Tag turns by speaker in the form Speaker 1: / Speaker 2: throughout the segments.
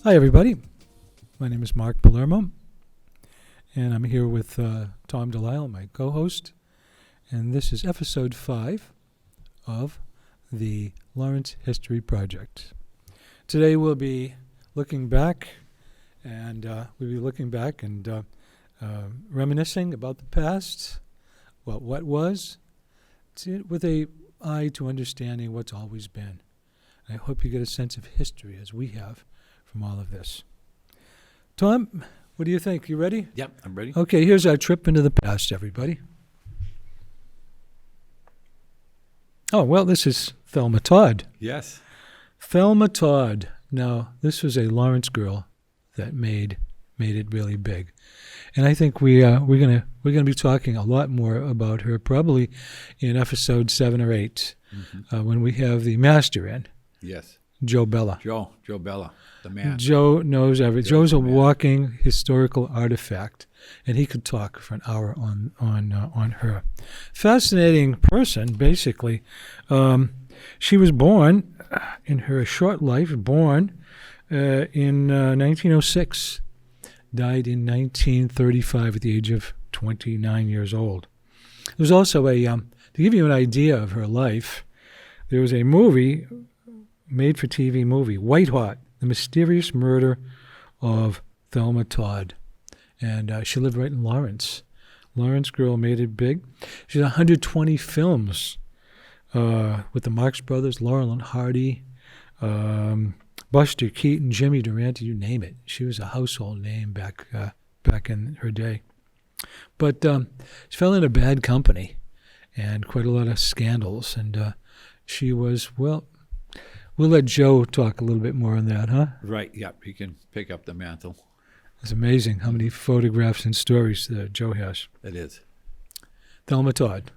Speaker 1: Hi, everybody. My name is Mark Palermo, and I'm here with Tom Delisle, my co-host, and this is episode 5 of the Lawrence History Project. Today we'll be looking back, and reminiscing about the past, what was, with a eye to understanding what's always been. I hope you get a sense of history, as we have, from all of this. Tom, what do you think? You ready?
Speaker 2: Yep, I'm ready.
Speaker 1: Okay, here's our trip into the past, everybody. Oh, well, this is Thelma Todd.
Speaker 2: Yes.
Speaker 1: Thelma Todd. Now, this was a Lawrence girl that made it really big. And I think we're gonna be talking a lot more about her probably in episode 7 or 8 when we have the master in.
Speaker 2: Yes.
Speaker 1: Joe Bella.
Speaker 2: Joe Bella, the man.
Speaker 1: Joe knows everything. Joe's a walking historical artifact, and he could talk for an hour on her. Fascinating person, basically. She was born in her short life, in 1906, died in 1935 at the age of 29 years old. There's also to give you an idea of her life, there was a movie, made-for-TV movie, White Hot, The Mysterious Murder of Thelma Todd. And she lived right in Lawrence. Lawrence girl made it big. She had 120 films with the Marx Brothers, Laurel and Hardy, Buster Keaton, Jimmy Durante, you name it. She was a household name back in her day. But she fell into bad company and quite a lot of scandals. And she was, well, we'll let Joe talk a little bit more on that, huh?
Speaker 2: Right, yep, he can pick up the mantle.
Speaker 1: It's amazing how many photographs and stories that Joe has.
Speaker 2: It is.
Speaker 1: Thelma Todd.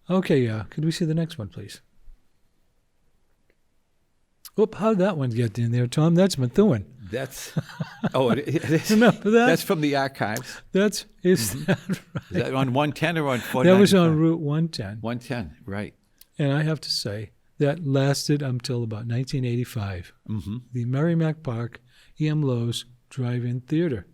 Speaker 1: Okay, could we see the next one, please? Oop, how did that one get in there, Tom? That's Methuen.
Speaker 2: That's, it is.
Speaker 1: Remember that?
Speaker 2: That's from the archives.
Speaker 1: Is that right?
Speaker 2: Is that on 110 or on 495?
Speaker 1: That was on Route 110.
Speaker 2: 110, right.
Speaker 1: And I have to say, that lasted until about 1985.
Speaker 2: Mm-hmm.
Speaker 1: The Merrimack Park E.M. Lowe's Drive-In Theater,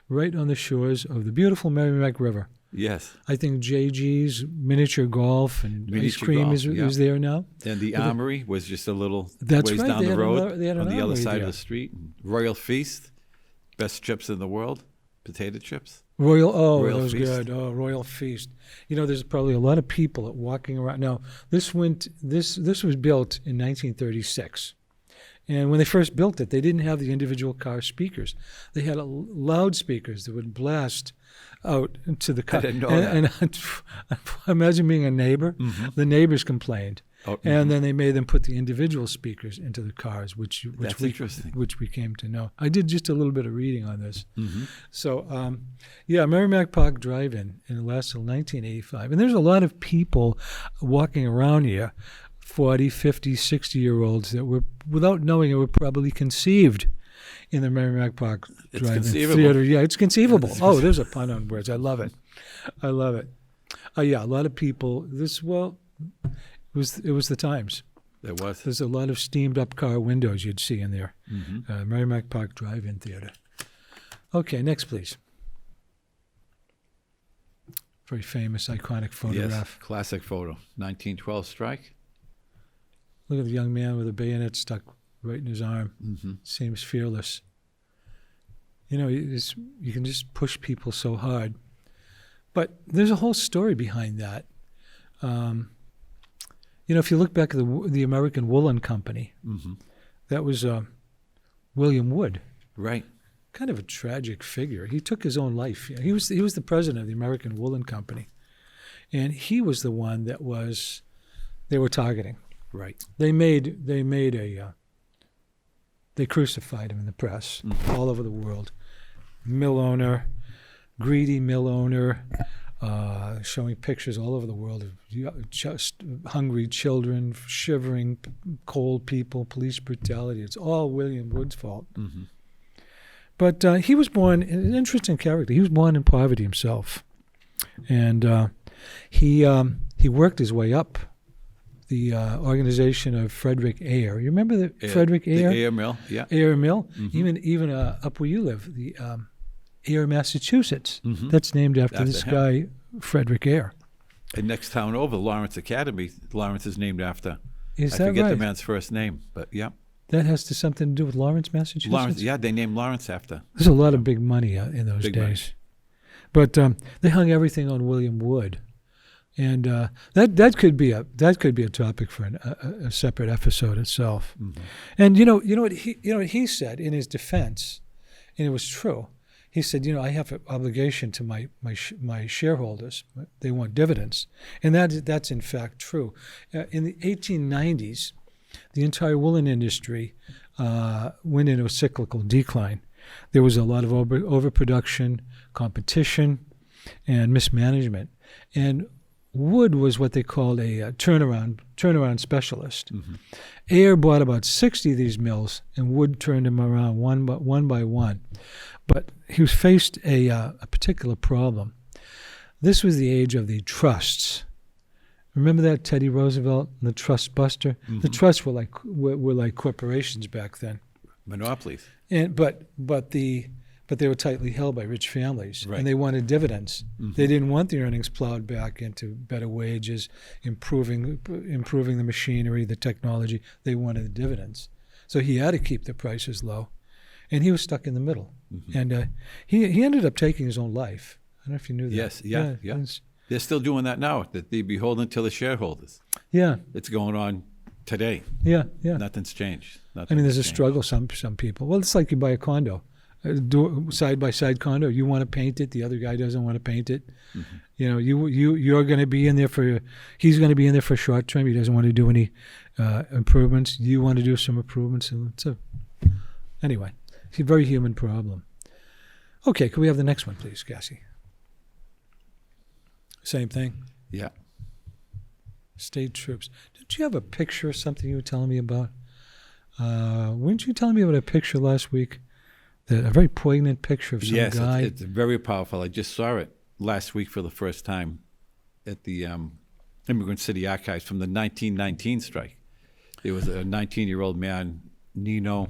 Speaker 1: right on the shores of the beautiful Merrimack River.
Speaker 2: Yes.
Speaker 1: I think J.G.'s miniature golf and ice cream is there now.
Speaker 2: And the Armory was just a little
Speaker 1: ways
Speaker 2: right.
Speaker 1: down
Speaker 2: the road
Speaker 1: they had
Speaker 2: on the other side
Speaker 1: there.
Speaker 2: of the street. Royal Feast, best chips in the world, potato chips.
Speaker 1: Royal
Speaker 2: Royal
Speaker 1: that was
Speaker 2: Feast.
Speaker 1: good. Oh, Royal Feast. You know, there's probably a lot of people walking around. Now, this was built in 1936. And when they first built it, they didn't have the individual car speakers. They had loudspeakers that would blast out to the car.
Speaker 2: I didn't know
Speaker 1: and imagine being a neighbor.
Speaker 2: Mm-hmm.
Speaker 1: The neighbors complained.
Speaker 2: Oh,
Speaker 1: and then they made them put the individual speakers into the cars, which
Speaker 2: interesting.
Speaker 1: Which we came to know. I did just a little bit of reading on this.
Speaker 2: Mm-hmm.
Speaker 1: So, Merrimack Park Drive-In, and it lasted till 1985. And there's a lot of people walking around here, 40, 50, 60-year-olds that were, without knowing it, were probably conceived in the Merrimack Park Drive-In Theater. Yeah, it's conceivable. Oh, there's a pun on words. I love it. I love it. A lot of people. It was the times.
Speaker 2: There was.
Speaker 1: There's a lot of steamed-up car windows you'd see in there.
Speaker 2: Mm-hmm.
Speaker 1: Merrimack Park Drive-In Theater. Okay, next, please. Very famous, iconic photograph.
Speaker 2: Yes, classic photo. 1912 strike.
Speaker 1: Look at the young man with a bayonet stuck right in his arm.
Speaker 2: Mm-hmm.
Speaker 1: Seems fearless. You know, you can just push people so hard. But there's a whole story behind that. If you look back at the American Woolen Company,
Speaker 2: mm-hmm.
Speaker 1: that was William Wood.
Speaker 2: Right.
Speaker 1: Kind of a tragic figure. He took his own life. He was the president of the American Woolen Company, and he was the one that they were targeting.
Speaker 2: Right.
Speaker 1: They crucified him in the press all over the world. Mill owner, greedy mill owner, showing pictures all over the world of just hungry children, shivering, cold people, police brutality. It's all William Wood's fault.
Speaker 2: Mm-hmm.
Speaker 1: But he was born, an interesting character. He was born in poverty himself. And He worked his way up the organization of Frederick Ayer. You remember Frederick Ayer?
Speaker 2: The Ayer Mill, yeah.
Speaker 1: Ayer Mill, even up where you live, the Ayer, Massachusetts. That's named after this guy, Frederick Ayer.
Speaker 2: And next town over, Lawrence Academy. Lawrence is named after.
Speaker 1: I
Speaker 2: forget
Speaker 1: right?
Speaker 2: the man's first name, but yeah.
Speaker 1: That has something to do with Lawrence, Massachusetts?
Speaker 2: Lawrence, yeah, they named Lawrence after.
Speaker 1: There's a lot of big money in those
Speaker 2: Big
Speaker 1: days. Money. But they hung everything on William Wood. And that could be a topic for a separate episode itself. And you know what he said in his defense, and it was true. He said, I have an obligation to my shareholders. They want dividends, and that's in fact true. In the 1890s, the entire woolen industry went into a cyclical decline. There was a lot of overproduction, competition, and mismanagement, and Wood was what they called a turnaround specialist. Ayer bought about 60 of these mills, and Wood turned them around one by one. But he was faced a particular problem. This was the age of the trusts. Remember that, Teddy Roosevelt and the trust buster? The trusts were like corporations back then.
Speaker 2: Monopolies.
Speaker 1: But they were tightly held by rich families,
Speaker 2: right.
Speaker 1: And they wanted dividends. They didn't want the earnings plowed back into better wages, improving the machinery, the technology. They wanted the dividends. So he had to keep the prices low, and he was stuck in the middle. And he ended up taking his own life. I don't know if you knew that.
Speaker 2: Yes, yeah. They're still doing that now, that they beholden to the shareholders. Yeah. It's going on today.
Speaker 1: Yeah.
Speaker 2: Nothing's changed.
Speaker 1: There's a struggle, some people. Well, it's like you buy a condo. Side-by-side condo. You want to paint it. The other guy doesn't want to paint it. You're going to be in there he's going to be in there for short term. He doesn't want to do any improvements. You want to do some improvements. Anyway, it's a very human problem. Okay, could we have the next one, please, Cassie? Same thing.
Speaker 2: Yeah.
Speaker 1: State troops. Didn't you have a picture or something you were telling me about? Weren't you telling me about a picture last week? A very poignant picture of some guy.
Speaker 2: Yes, it's very powerful. I just saw it last week for the first time at the Immigrant City Archives from the 1919 strike. There was a 19-year-old man, Nino,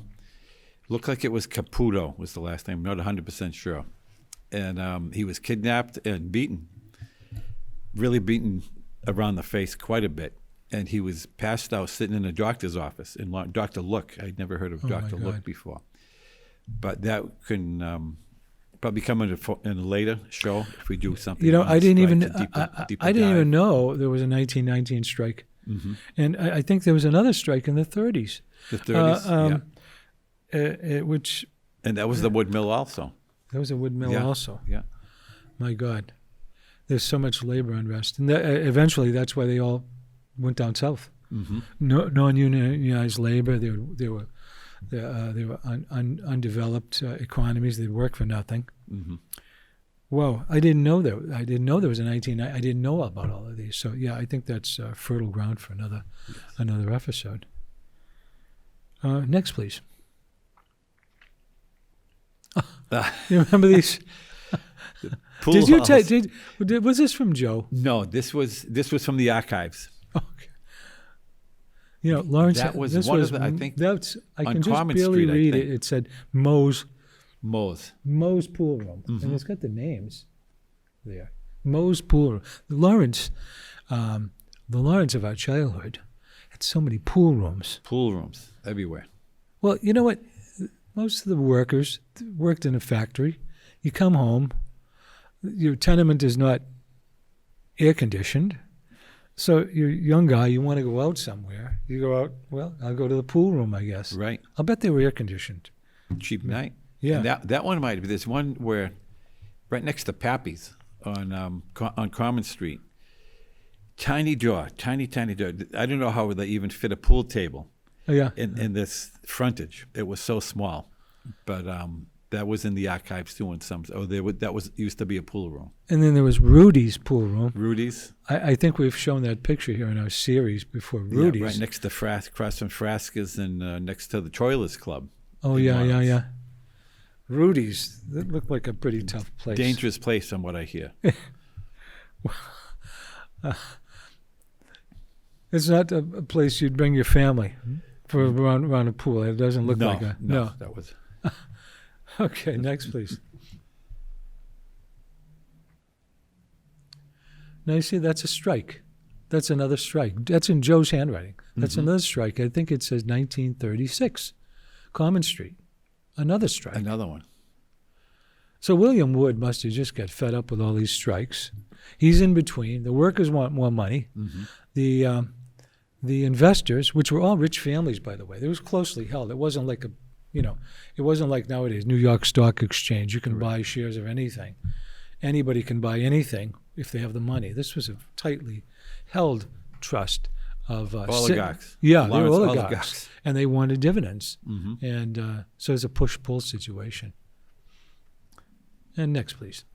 Speaker 2: looked like it was Caputo was the last name, not 100% sure. And he was kidnapped and beaten, really beaten around the face quite a bit. And he was passed out sitting in a doctor's office, in Dr. Look. I'd never heard of Dr. Look before. But that can probably come in a later show if we do something.
Speaker 1: I didn't even know there was a 1919 strike, and I think there was another strike in the 30s.
Speaker 2: The 30s,
Speaker 1: which
Speaker 2: and that was the wood mill also.
Speaker 1: There was a wood mill also.
Speaker 2: Yeah,
Speaker 1: my God, there's so much labor unrest, and eventually that's why they all went down south. Non-unionized labor. They were undeveloped economies. They'd work for nothing. Whoa, I didn't know that. I didn't know there was a I didn't know about all of these. So yeah, I think that's fertile ground for another episode. Next, please. You remember these? Did you take? Was this from Joe?
Speaker 2: No, this was from the archives.
Speaker 1: Okay. Lawrence.
Speaker 2: That was
Speaker 1: this
Speaker 2: one
Speaker 1: was,
Speaker 2: of the, I think.
Speaker 1: That's I
Speaker 2: on
Speaker 1: can just
Speaker 2: Common
Speaker 1: barely
Speaker 2: Street,
Speaker 1: read it. It said Moe's Pool Room, and it's got the names there. Moe's Pool Room. The Lawrence of our childhood had so many pool rooms.
Speaker 2: Pool rooms everywhere.
Speaker 1: Well, you know what? Most of the workers worked in a factory. You come home, your tenement is not air conditioned. So you're a young guy, you want to go out somewhere. You go out, well, I'll go to the pool room, I guess.
Speaker 2: Right.
Speaker 1: I'll bet they were air conditioned.
Speaker 2: Cheap night.
Speaker 1: Yeah.
Speaker 2: And that one might be. There's one where, right next to Pappy's on Common Street, tiny door. I don't know how they even fit a pool table in this frontage. It was so small. But that was in the archives too. That used to be a pool room.
Speaker 1: And then there was Rudy's pool room.
Speaker 2: Rudy's.
Speaker 1: I think we've shown that picture here in our series before. Rudy's.
Speaker 2: Yeah, right next to across from Frasca's and next to the Troilers Club.
Speaker 1: Oh, yeah. Rudy's. That looked like a pretty tough place.
Speaker 2: Dangerous place from what I hear.
Speaker 1: It's not a place you'd bring your family for around a pool. It doesn't look like a...
Speaker 2: No, that was...
Speaker 1: Okay, next, please. Now, you see, that's a strike. That's another strike. That's in Joe's handwriting. That's another strike. I think it says 1936. Common Street. Another strike.
Speaker 2: Another one.
Speaker 1: So William Wood must have just got fed up with all these strikes. He's in between. The workers want more money. The investors, which were all rich families, by the way, they was closely held. It wasn't like it wasn't like nowadays, New York Stock Exchange. You can buy shares of anything. Anybody can buy anything if they have the money. This was a tightly held trust of
Speaker 2: oligarchs.
Speaker 1: They were
Speaker 2: Lawrence
Speaker 1: oligarchs, and they wanted dividends. And so it's a push-pull situation. And next, please.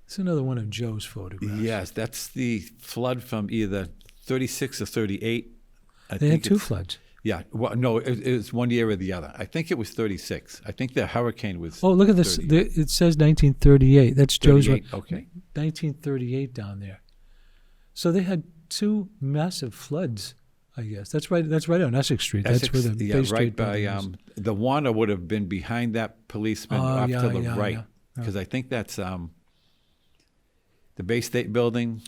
Speaker 1: It's another one of Joe's photographs.
Speaker 2: Yes, that's the flood from either 36 or 38.
Speaker 1: They had two floods.
Speaker 2: Yeah. Well, no, it was one year or the other. I think it was 36. I think the hurricane was...
Speaker 1: Oh, look at this. It says 1938. That's Joe's...
Speaker 2: 38, okay.
Speaker 1: 1938 down there. So they had two massive floods, I guess. That's right on Essex Street. That's where the Bay State
Speaker 2: right by...
Speaker 1: building is.
Speaker 2: The Warner would have been behind that policeman off to the right. Because I think that's the Bay State building...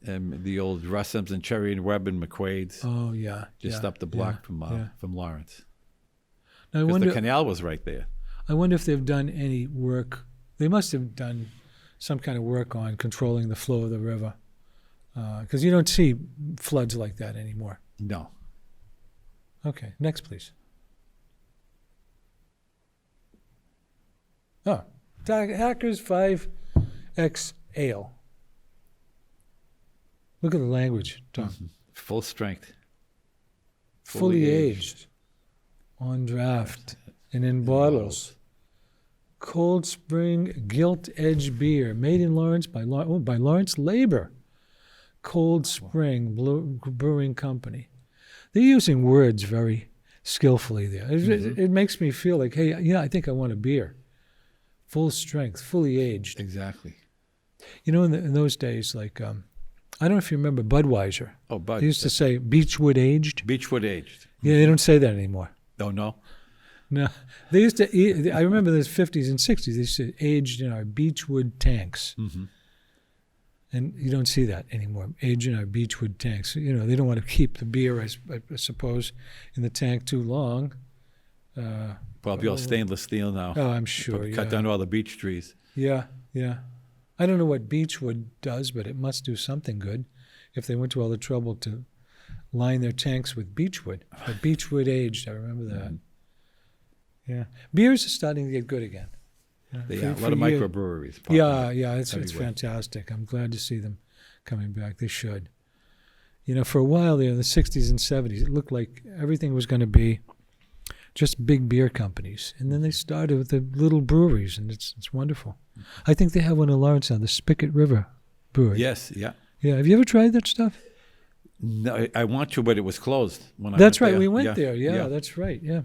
Speaker 2: the old Russell's and Cherry and Webb and McQuaid's.
Speaker 1: Oh, yeah.
Speaker 2: Just up the block from Lawrence.
Speaker 1: Now,
Speaker 2: because the canal was right there.
Speaker 1: I wonder if they've done any work. They must have done some kind of work on controlling the flow of the river. Because you don't see floods like that anymore.
Speaker 2: No.
Speaker 1: Okay, next, please. Oh, Hackers 5X Ale. Look at the language, Tom.
Speaker 2: Full strength.
Speaker 1: Fully aged. On draft. And in bottles. Cold Spring Gilt Edge Beer. Made in Lawrence by Lawrence Labor. Cold Spring Brewing Company. They're using words very skillfully there. It makes me feel like, hey, I think I want a beer. Full strength, fully aged.
Speaker 2: Exactly.
Speaker 1: In those days, like... I don't know if you remember Budweiser.
Speaker 2: Oh, Bud.
Speaker 1: They used to say Beechwood aged.
Speaker 2: Beechwood aged.
Speaker 1: Yeah, they don't say that anymore.
Speaker 2: Oh, no?
Speaker 1: No. They used to eat, I remember the 50s and 60s, they said aged in our Beechwood tanks. And you don't see that anymore, aged in our Beechwood tanks. They don't want to keep the beer, I suppose, in the tank too long.
Speaker 2: Probably all stainless steel now.
Speaker 1: Oh, I'm sure,
Speaker 2: Cut down all the beech trees.
Speaker 1: Yeah. I don't know what beechwood does, but it must do something good if they went to all the trouble to line their tanks with beechwood. But beechwood aged, I remember that. Yeah. Beers are starting to get good again.
Speaker 2: A lot of microbreweries.
Speaker 1: Yeah, it's fantastic. I'm glad to see them coming back. They should. For a while there in the 60s and 70s, it looked like everything was going to be just big beer companies. And then they started with the little breweries, and it's wonderful. I think they have one in Lawrence now, the Spigot River Brewery.
Speaker 2: Yes, yeah.
Speaker 1: Yeah, have you ever tried that stuff?
Speaker 2: No, I want to, but it was closed when I
Speaker 1: That's
Speaker 2: went
Speaker 1: right,
Speaker 2: there.
Speaker 1: we went there. Yeah, that's right. Yeah.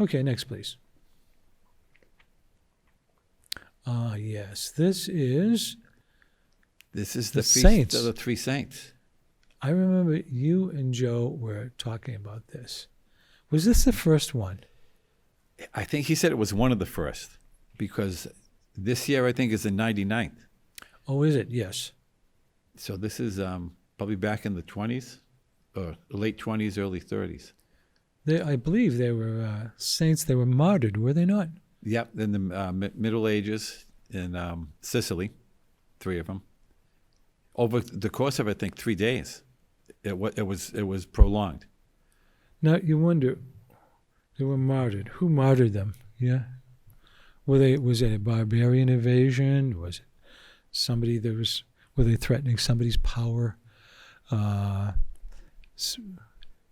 Speaker 1: Okay, next, please. Yes, this is
Speaker 2: the Feast
Speaker 1: Saints.
Speaker 2: of the Three Saints.
Speaker 1: I remember you and Joe were talking about this. Was this the first one?
Speaker 2: I think he said it was one of the first, because this year I think is the 99th.
Speaker 1: Oh, is it? Yes.
Speaker 2: So this is probably back in the 20s, or late 20s, early 30s.
Speaker 1: I believe they were saints. They were martyred, were they not?
Speaker 2: Yep, in the Middle Ages in Sicily, 3 of them. Over the course of, I think, 3 days, it was prolonged.
Speaker 1: Now you wonder, they were martyred. Who martyred them? Yeah, was it a barbarian invasion? Was it somebody were they threatening somebody's power? But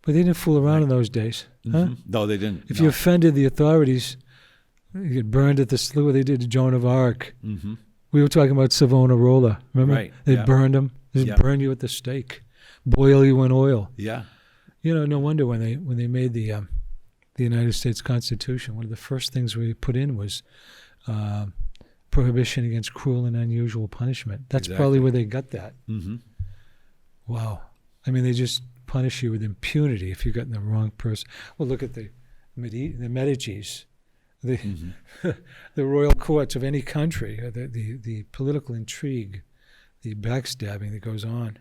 Speaker 1: they didn't fool around in those days, huh?
Speaker 2: No, they didn't.
Speaker 1: If you offended the authorities, you get burned at the stake. What they did to Joan of Arc. We were talking about Savonarola. Remember?
Speaker 2: Right.
Speaker 1: They burned them. They burn you at the stake, boil you in oil.
Speaker 2: Yeah.
Speaker 1: No wonder when they made the United States Constitution, one of the first things we put in was prohibition against cruel and unusual punishment. That's probably where they got that.
Speaker 2: Mm-hmm.
Speaker 1: Wow. I mean, they just punish you with impunity if you've gotten the wrong person. Well, look at the Medicis, the the royal courts of any country, the political intrigue, the backstabbing that goes on.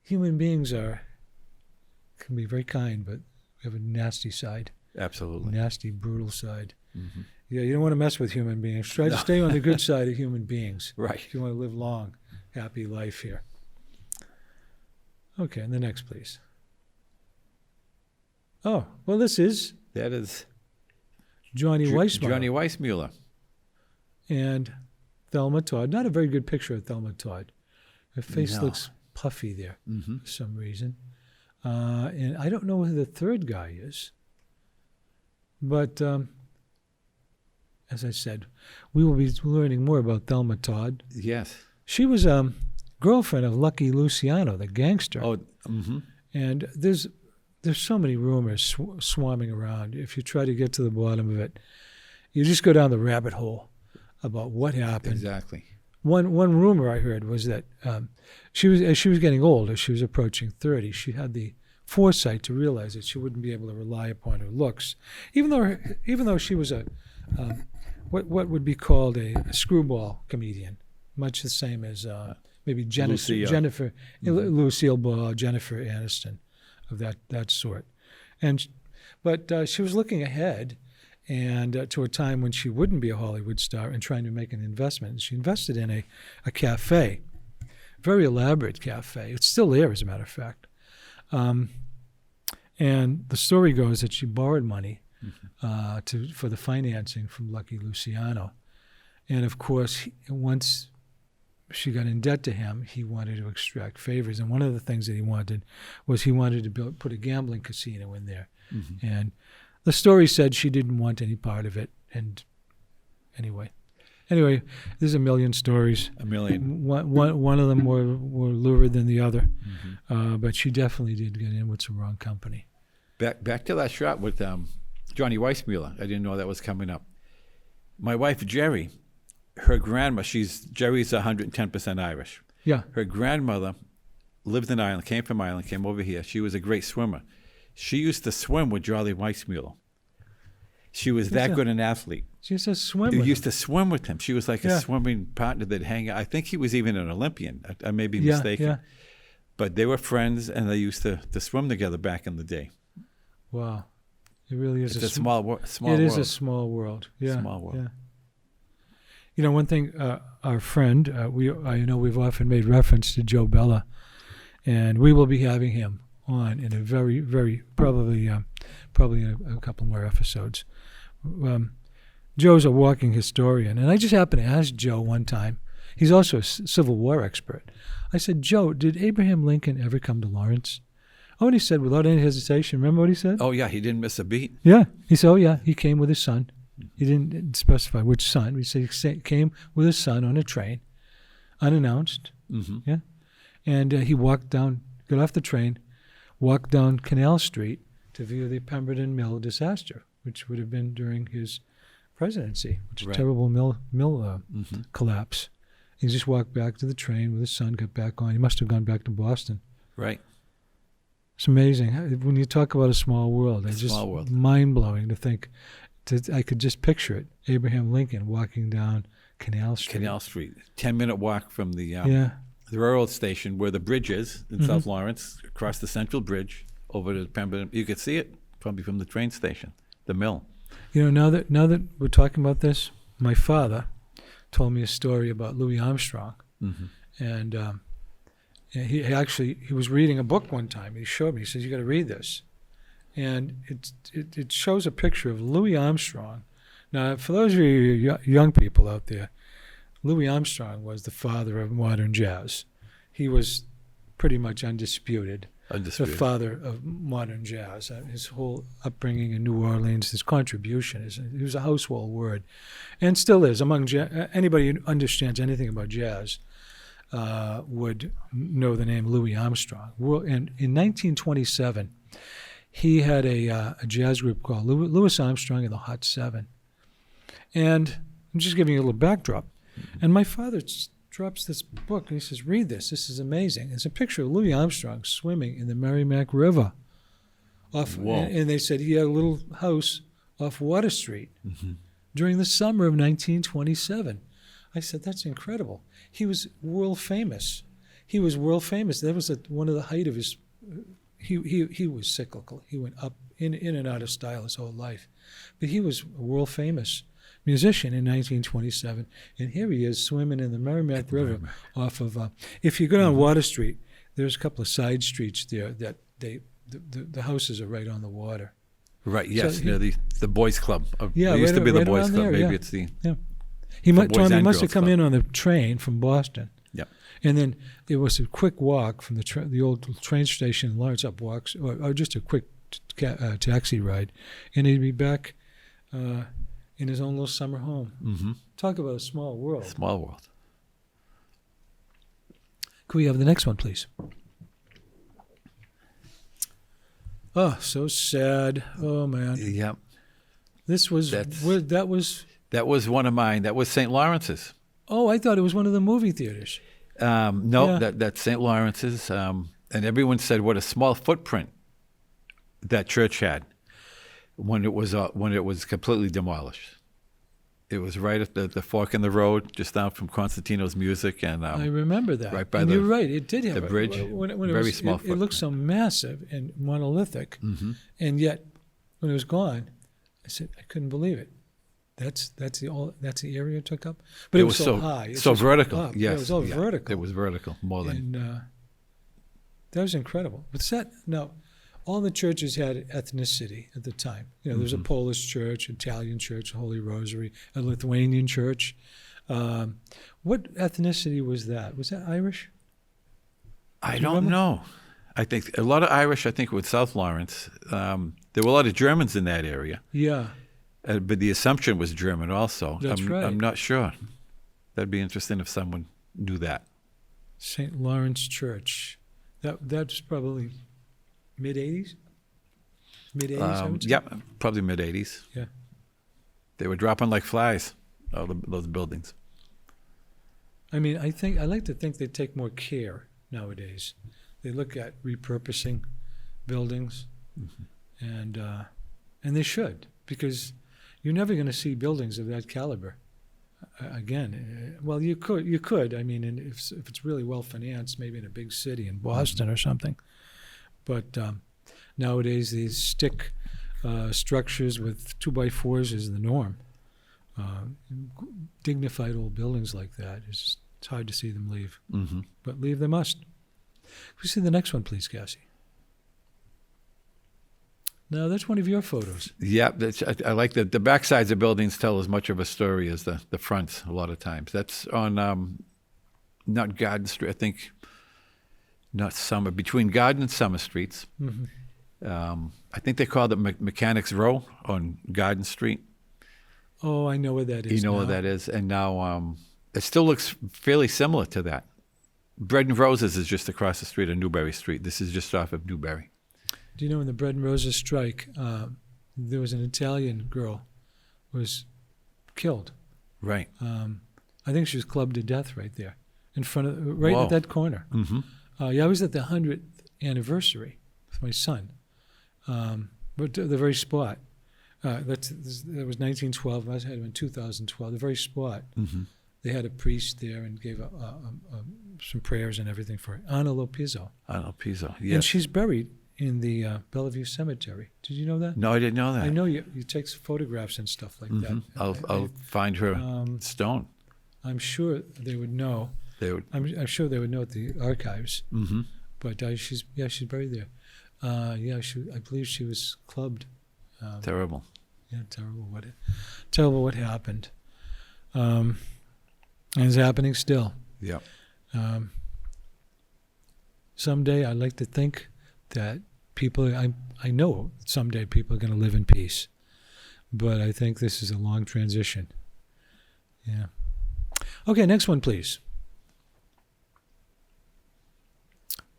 Speaker 1: Human beings can be very kind, but we have a nasty side.
Speaker 2: Absolutely.
Speaker 1: Nasty, brutal side.
Speaker 2: Mm-hmm.
Speaker 1: Yeah, you don't want to mess with human beings. Try to stay on the good side of human beings.
Speaker 2: Right.
Speaker 1: If you want to live long, happy life here. Okay, and the next, please. Oh, well, that is Johnny Weissmuller.
Speaker 2: Johnny Weissmuller.
Speaker 1: And Thelma Todd. Not a very good picture of Thelma Todd. Her face looks puffy there for some reason. And I don't know who the third guy is. But as I said, we will be learning more about Thelma Todd.
Speaker 2: Yes.
Speaker 1: She was girlfriend of Lucky Luciano, the gangster.
Speaker 2: Oh, mm-hmm.
Speaker 1: And there's so many rumors swarming around. If you try to get to the bottom of it, you just go down the rabbit hole about what happened.
Speaker 2: Exactly.
Speaker 1: One rumor I heard was that as she was getting older, she was approaching 30, she had the foresight to realize that she wouldn't be able to rely upon her looks, even though she was a what would be called a screwball comedian, much the same as maybe Lucille Ball, Jennifer Aniston, of that sort. But she was looking ahead and to a time when she wouldn't be a Hollywood star and trying to make an investment. And she invested in a cafe, very elaborate cafe. It's still there, as a matter of fact. And the story goes that she borrowed money for the financing from Lucky Luciano. And of course, once she got in debt to him, he wanted to extract favors. And one of the things that he wanted to put a gambling casino in there. Mm-hmm. And the story said she didn't want any part of it. And anyway, there's a million stories.
Speaker 2: A million.
Speaker 1: One of them more lurid than the other. Mm-hmm. But she definitely did get in with some wrong company.
Speaker 2: Back to that shot with Johnny Weissmuller. I didn't know that was coming up. My wife, Jerry, her grandma, Jerry's 110% Irish.
Speaker 1: Yeah.
Speaker 2: Her grandmother lived in Ireland, came from Ireland, came over here. She was a great swimmer. She used to swim with Johnny Weissmuller. She was that good an athlete.
Speaker 1: She used to swim with
Speaker 2: him. Used to swim with him. She was like a swimming partner that hang out. I think he was even an Olympian. I may be mistaken. Yeah. But they were friends, and they used to swim together back in the day.
Speaker 1: Wow. It really is
Speaker 2: a small world.
Speaker 1: It is a small world. Yeah.
Speaker 2: Small world.
Speaker 1: Yeah. You know, one thing, our friend, I know we've often made reference to Joe Bella, and we will be having him on in a very, very, probably a couple more episodes. Joe's a walking historian, and I just happened to ask Joe one time. He's also a Civil War expert. I said, Joe, did Abraham Lincoln ever come to Lawrence? Oh, and he said, without any hesitation, remember what he said?
Speaker 2: Oh, yeah, he didn't miss a beat.
Speaker 1: Yeah. He said, oh, yeah, he came with his son. He didn't specify which son. He said he came with his son on a train, unannounced. Mm-hmm. Yeah. And he got off the train, walked down Canal Street to view the Pemberton Mill disaster, which would have been during his presidency, which is a terrible mill collapse. He just walked back to the train with his son, got back on. He must have gone back to Boston.
Speaker 2: Right.
Speaker 1: It's amazing. When you talk about a small world, it's just mind-blowing to think. I could just picture it. Abraham Lincoln walking down Canal Street.
Speaker 2: 10-minute walk from the railroad station where the bridge is in South Lawrence, across the Central Bridge, over to Pemberton. You could see it probably from the train station, the mill. You know, now that we're talking about this, my father told me a story about Louis Armstrong. Mm-hmm. And he was reading a book one time. He showed me. He says, you got to read this. And it shows a picture of Louis Armstrong. Now, for those of you young people out there, Louis Armstrong was the father of modern jazz. He was pretty much undisputed. The father of modern jazz. His whole upbringing in New Orleans, his contribution, he was a household word, and still is among anybody who understands anything about jazz would know the name Louis Armstrong. And in 1927, he had a jazz group called Louis Armstrong and the Hot Seven. And I'm just giving you a little backdrop.
Speaker 1: And my father drops this book and he says, "Read this. This is amazing." It's a picture of Louis Armstrong swimming in the Merrimack River. And they said he had a little house off Water Street during the summer of 1927. I said, "That's incredible." He was world famous. That was one of the height of his. He was cyclical. He went up in and out of style his whole life, but he was a world famous musician in 1927. And here he is swimming in the Merrimack River off of. If you go down Water Street, there's a couple of side streets there that the houses are right on the water.
Speaker 2: Right. Yes.
Speaker 1: So
Speaker 2: near the boys' club.
Speaker 1: Yeah,
Speaker 2: it used to be the boys' club.
Speaker 1: There,
Speaker 2: Maybe it's the.
Speaker 1: Yeah. He must have come
Speaker 2: club.
Speaker 1: in on the train from Boston.
Speaker 2: Yep.
Speaker 1: And then it was a quick walk from the old train station in Lawrence up walks, or just a quick taxi ride, and he'd be back in his own little summer home. Mm-hmm. Talk about a small world.
Speaker 2: Small world.
Speaker 1: Could we have the next one, please? Oh, so sad. Oh, man.
Speaker 2: Yep.
Speaker 1: That was
Speaker 2: one of mine. That was St. Lawrence's.
Speaker 1: Oh, I thought it was one of the movie theaters.
Speaker 2: No, yeah. That's St. Lawrence's. And everyone said what a small footprint that church had when it was completely demolished. It was right at the fork in the road, just down from Constantino's Music, and
Speaker 1: I remember that.
Speaker 2: Right by
Speaker 1: and you're right. It did have
Speaker 2: the bridge. Very small.
Speaker 1: It looked so massive and monolithic, and yet when it was gone, I said I couldn't believe it. That's the area it took up, but it was so high,
Speaker 2: so vertical.
Speaker 1: Up.
Speaker 2: Yes,
Speaker 1: yeah, it was all vertical.
Speaker 2: It was vertical more than.
Speaker 1: And that was incredible. But now, all the churches had ethnicity at the time. There was a Polish church, Italian church, Holy Rosary, a Lithuanian church. What ethnicity was that? Was that Irish?
Speaker 2: I don't know. I think a lot of Irish. I think with South Lawrence, there were a lot of Germans in that area.
Speaker 1: Yeah.
Speaker 2: But the Assumption was German also.
Speaker 1: That's right.
Speaker 2: I'm not sure. That'd be interesting if someone knew that.
Speaker 1: St. Lawrence Church. That's probably mid-'80s? Mid-'80s, I would say?
Speaker 2: Yep, probably mid-'80s.
Speaker 1: Yeah.
Speaker 2: They were dropping like flies, all those buildings.
Speaker 1: I mean, I like to think they take more care nowadays. They look at repurposing buildings, and they should, because you're never going to see buildings of that caliber again. Well, you could. I mean, and if it's really well financed, maybe in a big city in Boston or something. But nowadays, these stick structures with 2x4s is the norm. Dignified old buildings like that, it's hard to see them leave. But leave they must. Can we see the next one, please, Cassie? No, that's one of your photos.
Speaker 2: Yeah, I like the back sides of buildings tell as much of a story as the fronts a lot of times. That's on not Garden Street, I think, not Summer, between Garden and Summer Streets. I think they called it Mechanics Row on Garden Street.
Speaker 1: Oh, I know where that is.
Speaker 2: You know where that is? And now it still looks fairly similar to that. Bread and Roses is just across the street on Newberry Street. This is just off of Newberry.
Speaker 1: Do you know in the Bread and Roses strike, there was an Italian girl who was killed.
Speaker 2: Right.
Speaker 1: I think she was clubbed to death right there, in front of, right at that corner. I was at the 100th anniversary with my son, but the very spot. That was 1912. I had him in 2012. The very spot. They had a priest there and gave some prayers and everything for Anna Lopizzo.
Speaker 2: Anna Lopizzo, yes.
Speaker 1: And she's buried in the Bellevue Cemetery. Did you know that?
Speaker 2: No, I didn't know that.
Speaker 1: I know you take photographs and stuff like that.
Speaker 2: I'll find her stone.
Speaker 1: I'm sure they would know.
Speaker 2: They would.
Speaker 1: I'm sure they would know at the archives. But she's buried there. I believe she was clubbed.
Speaker 2: Terrible.
Speaker 1: Yeah, terrible what happened. And it's happening still.
Speaker 2: Yeah.
Speaker 1: Someday I'd like to think that I know someday people are going to live in peace. But I think this is a long transition. Yeah. Okay, next one, please.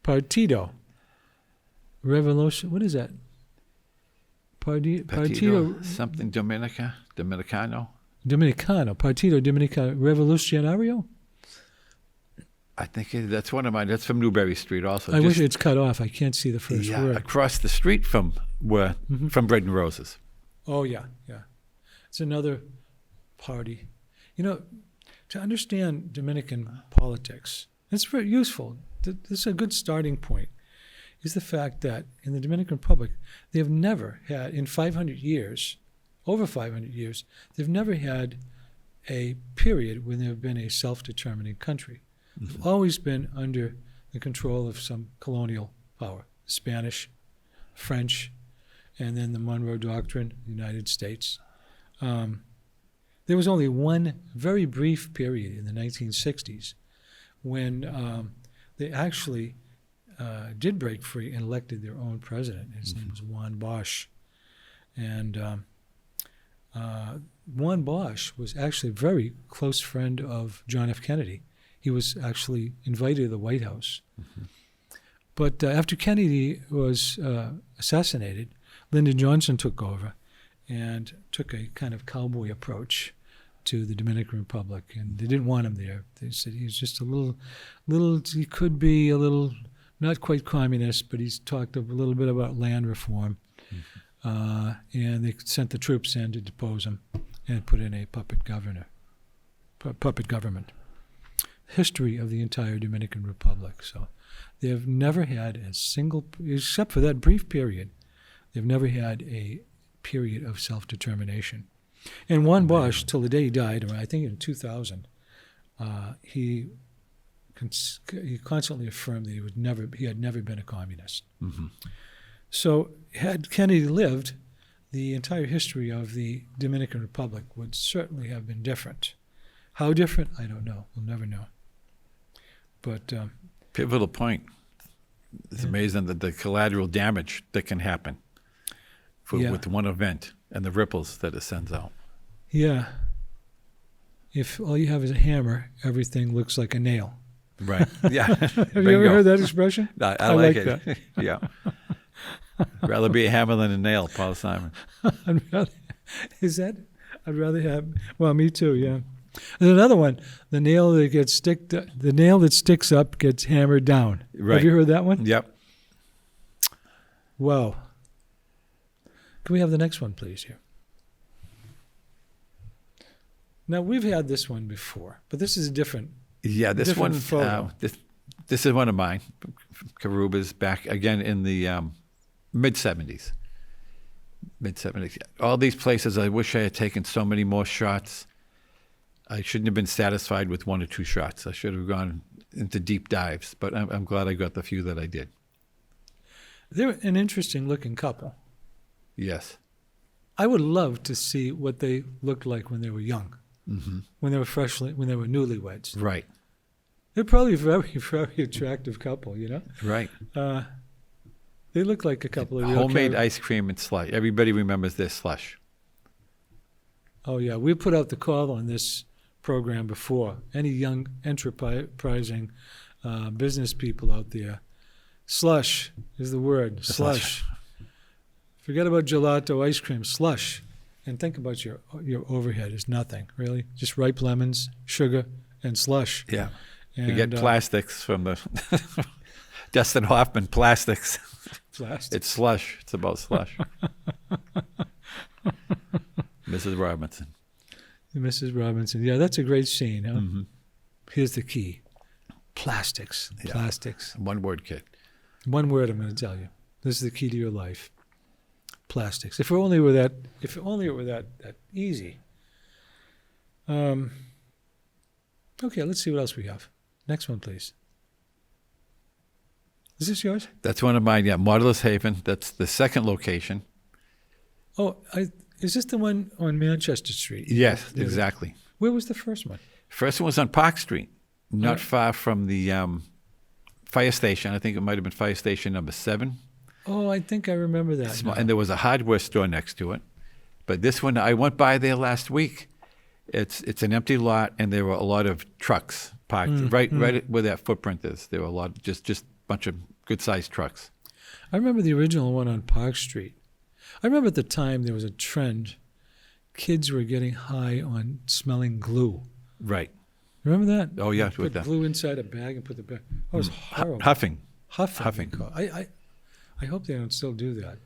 Speaker 1: Partido. Revolution. What is that?
Speaker 2: Partido. Something Dominicano.
Speaker 1: Dominicano, Partido Dominicano Revolucionario.
Speaker 2: I think that's one of mine. That's from Newberry Street also.
Speaker 1: I wish it's cut off. I can't see the first word.
Speaker 2: Across the street from from Bread and Roses.
Speaker 1: Oh, yeah. It's another party. You know, to understand Dominican politics, it's very useful. This is a good starting point, is the fact that in the Dominican Republic, they have never had, in 500 years, over 500 years, they've never had a period when they've been a self-determining country.
Speaker 2: Mm-hmm.
Speaker 1: They've always been under the control of some colonial power, Spanish, French, and then the Monroe Doctrine, the United States. There was only one very brief period in the 1960s when they actually did break free and elected their own president. His name was Juan Bosch. And Juan Bosch was actually a very close friend of John F. Kennedy. He was actually invited to the White House. Mm-hmm. But after Kennedy was assassinated, Lyndon Johnson took over and took a kind of cowboy approach to the Dominican Republic. And they didn't want him there. They said he was just a little, he could be a little, not quite communist, but he's talked a little bit about land reform. Mm-hmm. And they sent the troops in to depose him and put in a puppet government. History of the entire Dominican Republic. So they have never had a single, except for that brief period, they've never had a period of self-determination. And Juan Bosch, till the day he died, I think in 2000, he constantly affirmed that he had never been a communist. Mm-hmm. So had Kennedy lived, the entire history of the Dominican Republic would certainly have been different. How different? I don't know. We'll never know. But
Speaker 2: pivotal point. It's amazing that the collateral damage that can happen with one event and the ripples that it sends out.
Speaker 1: Yeah. If all you have is a hammer, everything looks like a nail.
Speaker 2: Right. Yeah.
Speaker 1: Have you ever heard that expression?
Speaker 2: I like it. That. Yeah. Rather be a hammer than a nail, Paul Simon.
Speaker 1: I'd rather have. Well, me too. Yeah. There's another one. The nail that sticks up gets hammered down.
Speaker 2: Right.
Speaker 1: Have you heard that one?
Speaker 2: Yep.
Speaker 1: Wow. Can we have the next one, please, here? Now, we've had this one before, but this is a different.
Speaker 2: Yeah, this one. This is one of mine. Caruba's back again in the mid-70s. All these places, I wish I had taken so many more shots. I shouldn't have been satisfied with one or two shots. I should have gone into deep dives, but I'm glad I got the few that I did.
Speaker 1: They're an interesting-looking couple.
Speaker 2: Yes.
Speaker 1: I would love to see what they looked like when they were young, when they were newlyweds.
Speaker 2: Right.
Speaker 1: They're probably a very, very attractive couple, you know?
Speaker 2: Right.
Speaker 1: They look like a couple of
Speaker 2: homemade ice cream and slush. Everybody remembers their slush.
Speaker 1: Oh, yeah. We put out the call on this program before. Any young, enterprising business people out there, slush is the word. Slush. Forget about gelato, ice cream, slush. And think about your overhead is nothing, really. Just ripe lemons, sugar, and slush.
Speaker 2: Yeah. And, we get plastics from the Dustin Hoffman plastics. It's slush. It's about slush. Mrs. Robinson.
Speaker 1: Mrs. Robinson. Yeah, that's a great scene. Huh? Mm-hmm. Here's the key. Plastics. Yeah. Plastics.
Speaker 2: One word, kid.
Speaker 1: One word I'm going to tell you. This is the key to your life. Plastics. If it only were that easy. Okay, let's see what else we have. Next one, please. Is this yours?
Speaker 2: That's one of mine, yeah. Modus Haven. That's the second location.
Speaker 1: Oh, is this the one on Manchester Street?
Speaker 2: Yes, exactly.
Speaker 1: Where was the first one?
Speaker 2: First one was on Park Street, not far from the fire station. I think it might have been fire station number 7.
Speaker 1: Oh, I think I remember that.
Speaker 2: And there was a hardware store next to it. But this one, I went by there last week. It's an empty lot, and there were a lot of trucks parked right where that footprint is. There were a lot, just a bunch of good-sized trucks.
Speaker 1: I remember the original one on Park Street. I remember at the time there was a trend kids were getting high on smelling glue.
Speaker 2: Right.
Speaker 1: Remember that?
Speaker 2: Oh, yeah.
Speaker 1: Put glue inside a bag and put the bag. That was horrible.
Speaker 2: Huffing.
Speaker 1: Huffing. I hope they don't still do that.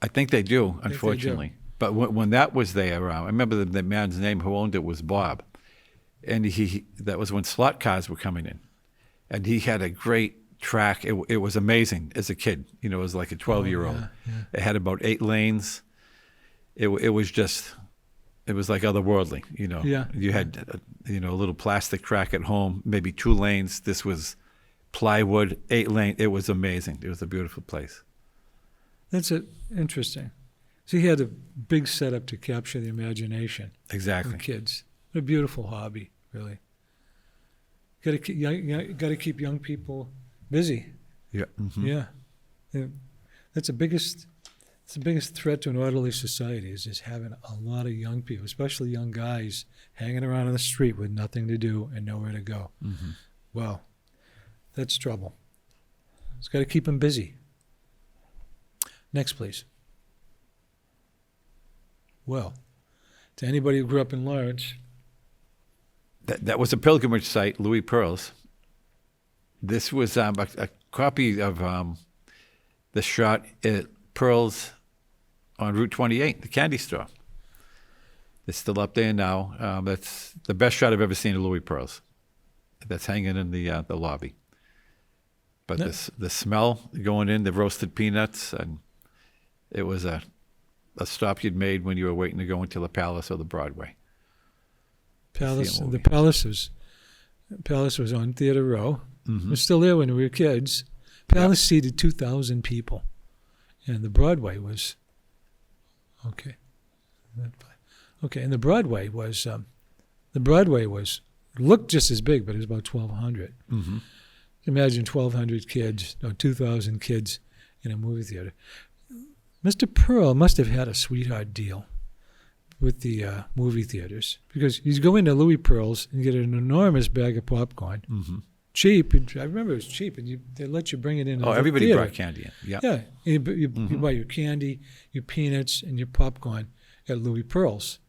Speaker 2: I think they do,
Speaker 1: they
Speaker 2: unfortunately.
Speaker 1: do.
Speaker 2: But when that was there, I remember the man's name who owned it was Bob. And that was when slot cars were coming in. And he had a great track. It was amazing as a kid. You know, it was like a 12-year-old.
Speaker 1: Yeah.
Speaker 2: It had about 8 lanes. It was like otherworldly, you know.
Speaker 1: Yeah.
Speaker 2: You had, a little plastic track at home, maybe 2 lanes. This was plywood, 8 lane. It was amazing. It was a beautiful place.
Speaker 1: That's interesting. So he had a big setup to capture the imagination
Speaker 2: Exactly.
Speaker 1: of kids. A beautiful hobby, really. Got to keep young people busy.
Speaker 2: Yeah. Mm-hmm.
Speaker 1: Yeah. That's the biggest threat to an orderly society is just having a lot of young people, especially young guys, hanging around on the street with nothing to do and nowhere to go.
Speaker 2: Mm-hmm.
Speaker 1: Well, that's trouble. It's got to keep them busy. Next, please. Well, to anybody who grew up in Lawrence,
Speaker 2: That was a pilgrimage site, Louis Pearl's. This was a copy of the shot at Pearl's on Route 28, the candy store. It's still up there now. That's the best shot I've ever seen of Louis Pearl's. That's hanging in the lobby. But the smell going in, the roasted peanuts, and it was a stop you'd made when you were waiting to go into the Palace or the Broadway.
Speaker 1: the Palace was on Theater Row.
Speaker 2: Mm-hmm.
Speaker 1: It was still there when we were kids. Palace seated 2,000 people, and the Broadway was okay. And the Broadway was looked just as big, but it was about 1,200.
Speaker 2: Mm-hmm.
Speaker 1: Imagine 1,200 kids, no, 2,000 kids in a movie theater. Mr. Pearl must have had a sweetheart deal with the movie theaters, because you'd go into Louis Pearl's and get an enormous bag of popcorn,
Speaker 2: Mm-hmm.
Speaker 1: cheap. I remember it was cheap, and they let you bring it in.
Speaker 2: Oh, everybody
Speaker 1: theater.
Speaker 2: brought candy in. Yeah.
Speaker 1: Yeah, you
Speaker 2: Mm-hmm.
Speaker 1: buy your candy, your peanuts, and your popcorn at Louis Pearl's,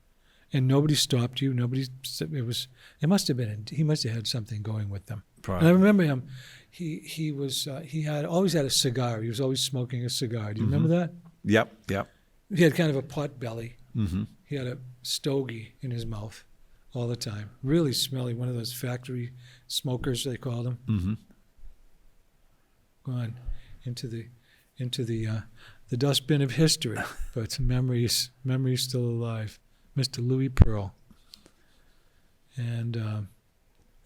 Speaker 1: and nobody stopped you. He must have had something going with them.
Speaker 2: Probably.
Speaker 1: And I remember him. He always had a cigar. He was always smoking a cigar. Do you remember that?
Speaker 2: Yep.
Speaker 1: He had kind of a pot belly.
Speaker 2: Mm-hmm.
Speaker 1: He had a stogie in his mouth all the time. Really smelly. One of those factory smokers, they called him.
Speaker 2: Mm-hmm.
Speaker 1: Gone into the dustbin of history, but memories still alive. Mr. Louis Pearl. And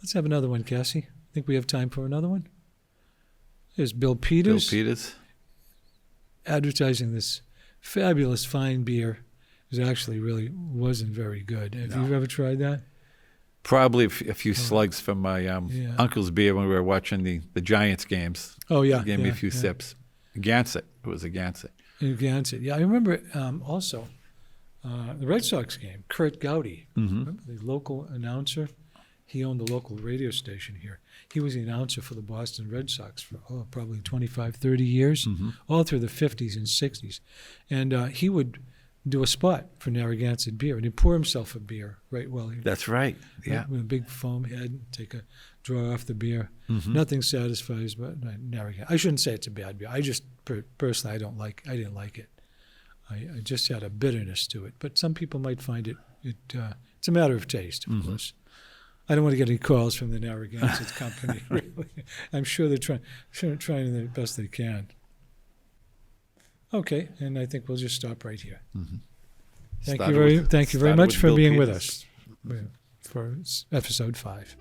Speaker 1: let's have another one, Cassie. I think we have time for another one. There's Bill Peters.
Speaker 2: Bill Peters.
Speaker 1: Advertising this fabulous fine beer. It actually really wasn't very good. Have you ever tried that?
Speaker 2: Probably a few slugs from my uncle's beer when we were watching the Giants games.
Speaker 1: Oh, yeah.
Speaker 2: He gave me a few sips. Gansett. It was a Gansett.
Speaker 1: Gansett. Yeah, I remember also the Red Sox game. Kurt Gowdy,
Speaker 2: Mm-hmm.
Speaker 1: remember the local announcer? He owned the local radio station here. He was the announcer for the Boston Red Sox for probably 25, 30 years,
Speaker 2: Mm-hmm.
Speaker 1: all through the 50s and 60s. And he would do a spot for Narragansett beer, and he'd pour himself a beer right while he...
Speaker 2: That's right. Yeah.
Speaker 1: With a big foam head, take a draw off the beer.
Speaker 2: Mm-hmm.
Speaker 1: Nothing satisfies but Narragansett. I shouldn't say it's a bad beer. I just, personally, I didn't like it. I just had a bitterness to it. But some people might find it's a matter of taste, of
Speaker 2: Mm-hmm.
Speaker 1: course. I don't want to get any calls from the Narragansett company, really. I'm sure they're trying the best they can. Okay, and I think we'll just stop right here.
Speaker 2: Mm-hmm.
Speaker 1: Thank you very much for being with us for episode 5.